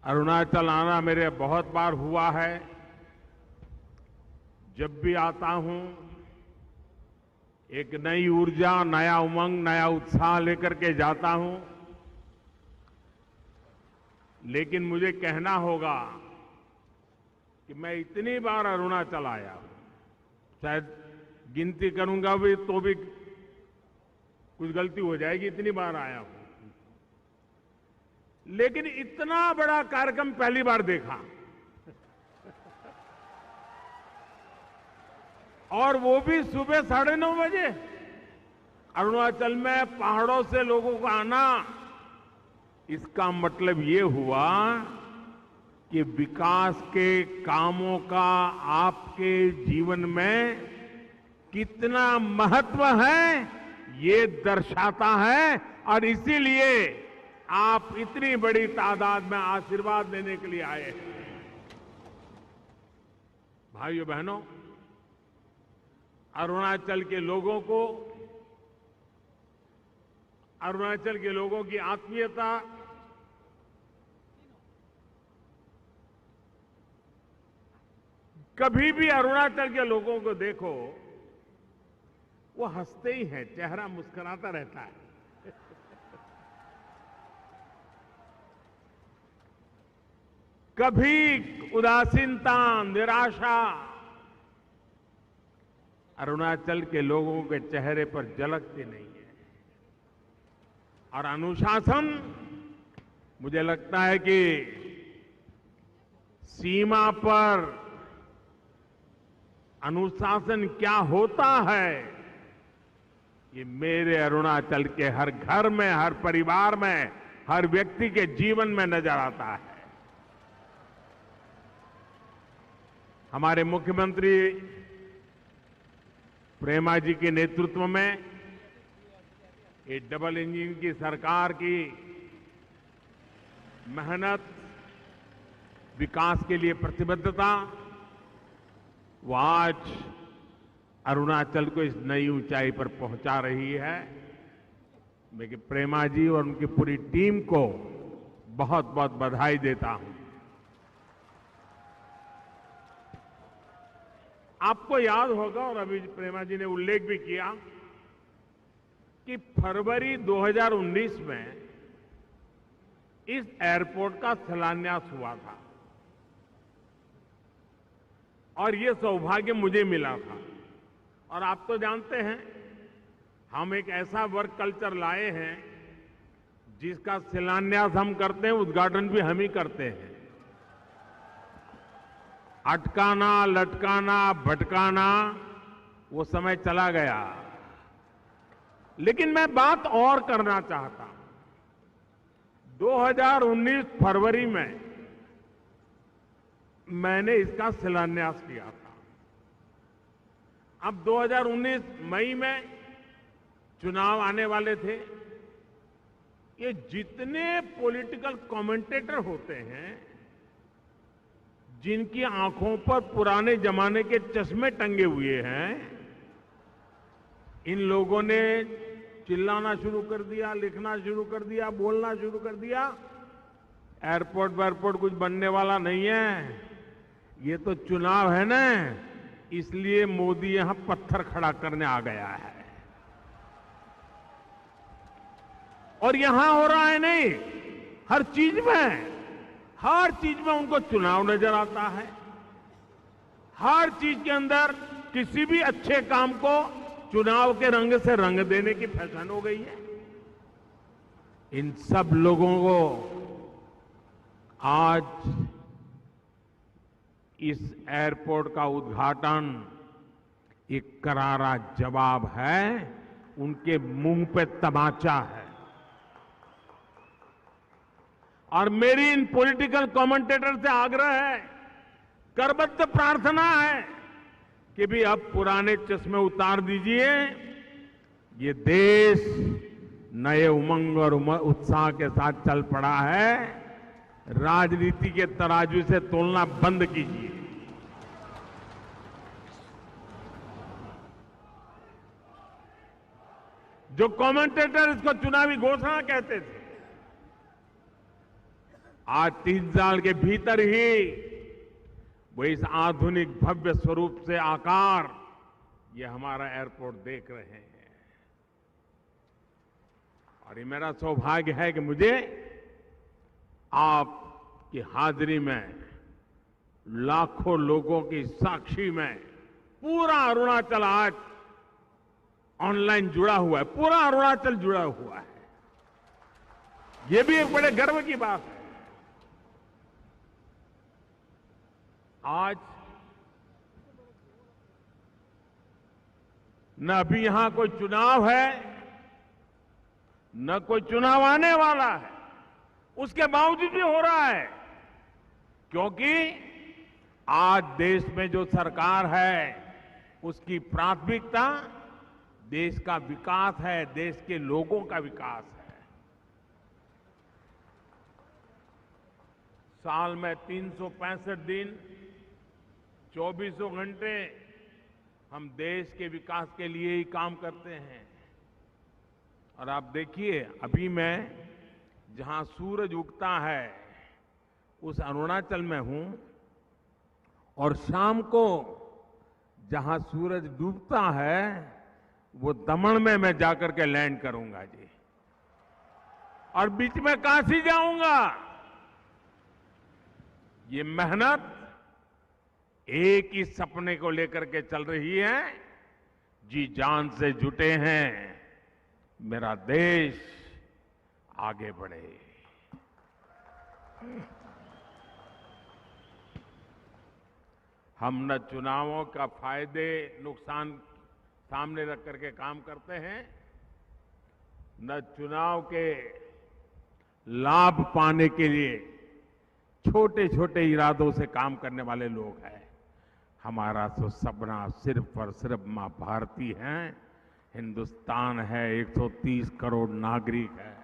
अरुणाचल आना मेरे बहुत बार हुआ है। जब भी आता हूं एक नई ऊर्जा, नया उमंग, नया उत्साह लेकर के जाता हूं। लेकिन मुझे कहना होगा कि मैं इतनी बार अरुणाचल आया हूं, शायद गिनती करूंगा भी तो भी कुछ गलती हो जाएगी, इतनी बार आया हूं। लेकिन इतना बड़ा कार्यक्रम पहली बार देखा, और वो भी सुबह 9:30 बजे। अरुणाचल में पहाड़ों से लोगों को आना, इसका मतलब ये हुआ कि विकास के कामों का आपके जीवन में कितना महत्व है, ये दर्शाता है। और इसीलिए आप इतनी बड़ी तादाद में आशीर्वाद देने के लिए आए हैं। भाइयों बहनों, अरुणाचल के लोगों की आत्मीयता कभी भी अरुणाचल के लोगों को देखो, वो हंसते ही हैं, चेहरा मुस्कुराता रहता है। कभी उदासीनता, निराशा अरुणाचल के लोगों के चेहरे पर झलकती नहीं है। और अनुशासन, मुझे लगता है कि सीमा पर अनुशासन क्या होता है, ये मेरे अरुणाचल के हर घर में, हर परिवार में, हर व्यक्ति के जीवन में नजर आता है। हमारे मुख्यमंत्री प्रेमा जी के नेतृत्व में ये डबल इंजन की सरकार की मेहनत, विकास के लिए प्रतिबद्धता, वो आज अरुणाचल को इस नई ऊंचाई पर पहुंचा रही है। मैं कि प्रेमा जी और उनकी पूरी टीम को बहुत बहुत बधाई देता हूं। आपको याद होगा, और अभी प्रेमा जी ने उल्लेख भी किया, कि फरवरी 2019 में इस एयरपोर्ट का शिलान्यास हुआ था, और ये सौभाग्य मुझे मिला था। और आप तो जानते हैं, हम एक ऐसा वर्क कल्चर लाए हैं जिसका शिलान्यास हम करते हैं, उद्घाटन भी हम ही करते हैं। अटकाना, लटकाना, भटकाना, वो समय चला गया। लेकिन मैं बात और करना चाहता हूं। 2019 फरवरी में मैंने इसका शिलान्यास किया था। अब 2019 मई में चुनाव आने वाले थे। ये जितने पॉलिटिकल कमेंटेटर होते हैं, जिनकी आंखों पर पुराने जमाने के चश्मे टंगे हुए हैं, इन लोगों ने चिल्लाना शुरू कर दिया, लिखना शुरू कर दिया, बोलना शुरू कर दिया, एयरपोर्ट कुछ बनने वाला नहीं है, ये तो चुनाव है ना, इसलिए मोदी यहां पत्थर खड़ा करने आ गया है। और यहां हो रहा है नहीं, हर चीज में उनको चुनाव नजर आता है। हर चीज के अंदर किसी भी अच्छे काम को चुनाव के रंग से रंग देने की फैशन हो गई है। इन सब लोगों को आज इस एयरपोर्ट का उद्घाटन एक करारा जवाब है, उनके मुंह पे तमाचा है। और मेरी इन पॉलिटिकल कमेंटेटर से आग्रह है, करबद्ध प्रार्थना है कि भी अब पुराने चश्मे उतार दीजिए। ये देश नए उमंग और उत्साह के साथ चल पड़ा है। राजनीति के तराजू से तोलना बंद कीजिए। जो कमेंटेटर इसको चुनावी घोषणा कहते थे, आज 3 साल के भीतर ही वो इस आधुनिक भव्य स्वरूप से आकार ये हमारा एयरपोर्ट देख रहे हैं। और ये मेरा सौभाग्य है कि मुझे आपकी हाजिरी में लाखों लोगों की साक्षी में पूरा अरुणाचल आज ऑनलाइन जुड़ा हुआ है, पूरा अरुणाचल जुड़ा हुआ है। ये भी एक बड़े गर्व की बात है। आज न अभी यहां कोई चुनाव है, न कोई चुनाव आने वाला है, उसके बावजूद भी हो रहा है, क्योंकि आज देश में जो सरकार है उसकी प्राथमिकता देश का विकास है, देश के लोगों का विकास है। साल में 365 दिन 24 घंटे हम देश के विकास के लिए ही काम करते हैं। और आप देखिए, अभी मैं जहां सूरज उगता है उस अरुणाचल में हूं, और शाम को जहां सूरज डूबता है वो दमन में मैं जाकर के लैंड करूंगा जी, और बीच में काशी जाऊंगा। ये मेहनत एक ही सपने को लेकर के चल रही है, जी जान से जुटे हैं, मेरा देश आगे बढ़े। हम न चुनावों का फायदे नुकसान सामने रख करके काम करते हैं, न चुनाव के लाभ पाने के लिए छोटे छोटे इरादों से काम करने वाले लोग हैं। हमारा तो सपना सिर्फ और सिर्फ मां भारती हैं, हिंदुस्तान है, 130 करोड़ नागरिक है।